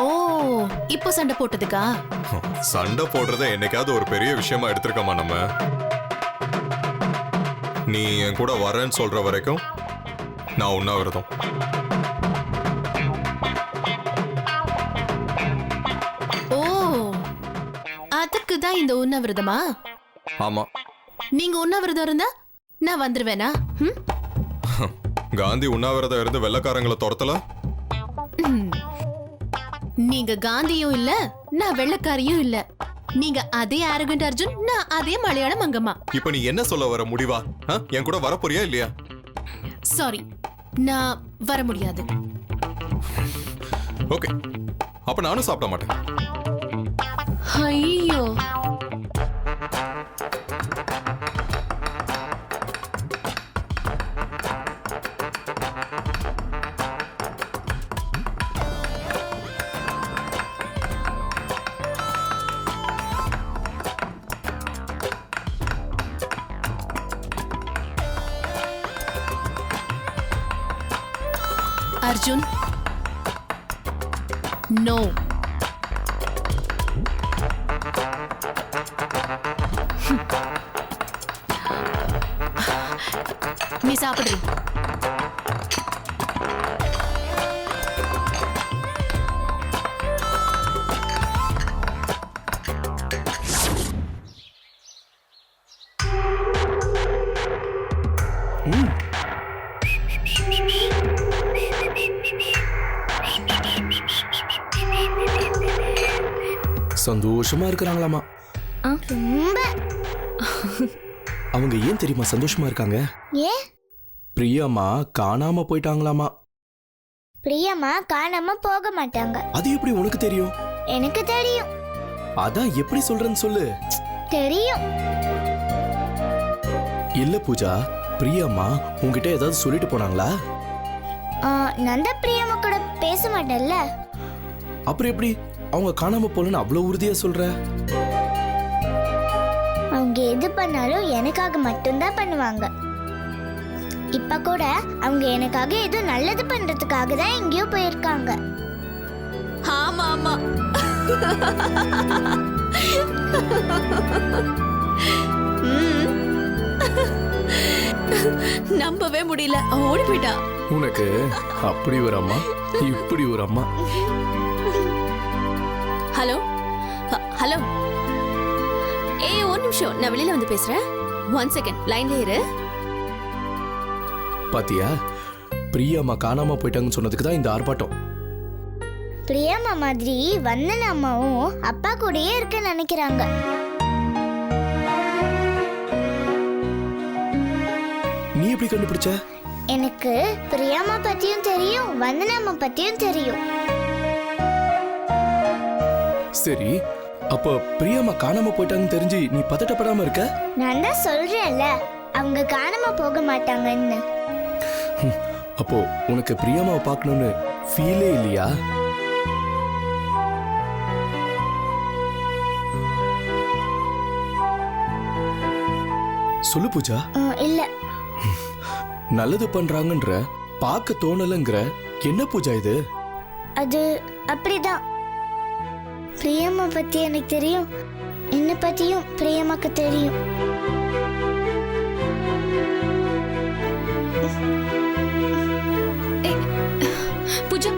ஓ, இப்போ சண்டை போட்டதுக்கா? சண்டை போடுறத என்னைக்காவது ஒரு பெரிய விஷயமா எடுத்திருக்கோமா நம்ம? நீ என் கூட வரேன்னு சொல்ற வரைக்கும் நான் உண்ணாவிரதம். ஓ, அதுக்கு தான் இந்த உண்ணாவிரதமா? ஆமா. நீங்க உண்ணாவிரதம் இருந்தா நான் வந்துருவேனா? காந்தி உண்ணாவிரதம் இருந்து வெள்ளக்காரங்களை துரத்தல. நீங்க காந்தியும் இல்ல, நான் வெள்ளக்காரியும் இல்ல. நீங்க அதே அரகண்ட் அர்ஜுன், நான் அதே மலையாள மங்கம்மா. இப்ப நீ என்ன சொல்ல வர? முடிவா என் கூட வர போறியா இல்லையா? சாரி, நான் வர முடியாது. ஓகே, அப்ப நானும் சாப்பிட மாட்டேன். ஐயோ, அர்ஜுன், நோ. நீ சாப்பிடுறீ? சந்தோஷமா இருக்கிறாங்களாமா. ரொம்ப. அவங்க ஏன் தெரியுமா சந்தோஷமா இருக்காங்க? ஏன்? பிரியாமா காணாம போயிட்டாங்களாமா. பிரியம்மா காணாம போக மாட்டாங்க. அது எப்படி உனக்கு தெரியும்? எனக்கு தெரியும். அதான் எப்படி சொல்றேன்னு சொல்லு. தெரியும். இல்ல பூஜா, பிரியாமா உன்கிட்ட ஏதாவது சொல்லிட்டு போனாங்களா? நான் தான் பிரியம்மா கூட பேச மாட்டேன்ல. அப்புறம் எப்படி அவங்க காணாம போலன்னு அவ்வளவு உறுதியா சொல்ற? அவங்க எது பண்ணாலும் எனக்காக மட்டும்தான் பண்ணுவாங்க. இப்ப கூட அவங்க எனக்காக ஏதோ நல்லது பண்றதுக்காக தான் எங்கேயோ போயிருக்காங்க. ஆமா ஆமா. நம்பவே முடியல, ஓடி போயிட்டா. உனக்கு அப்படி ஒரு அம்மா, இப்படி ஒரு அம்மா. ஹலோ ஹலோ, ஏய் ஒரு நிமிஷம், நான் வெளியில வந்து பேசுறேன். 1 செகண்ட் லைன்ல இரு. பாத்தியா, பிரியாமா காணாம போயிட்டாங்கன்னு சொன்னதுக்கு தான் இந்த ஆர்ப்பாட்டம். பிரியம்மா மாதிரி வந்தன அம்மாவும் அப்பா கூடயே இருக்க நினைக்கிறாங்க. நீ எப்படி கண்டுபிடிச்ச? எனக்கு பிரியம்மா பத்தியும் தெரியும், வந்தன அம்மா பத்தியும் தெரியும். சரி, அப்ப பிரியாமா காணாம போயிட்டாங்கன்னு தெரிஞ்சு நீ பதட்டப்படாம இருக்க? நான் தான் சொல்றேன்ல, அவங்க காணாம போக மாட்டாங்கன்னு. அப்போ உனக்கு பிரியாமாவை பார்க்கணும்னு ஃபீலே இல்லையா? சொல்லு பூஜா. இல்ல, நல்லது பண்றாங்கன்ற பார்க்க தோணலங்கிற, என்ன பூஜா இது? அது அப்படிதான். பிரியம்மா பத்தி எனக்கு தெரியும், என்ன பத்தியும் பிரியம்மாக்கு தெரியும். பூஜா,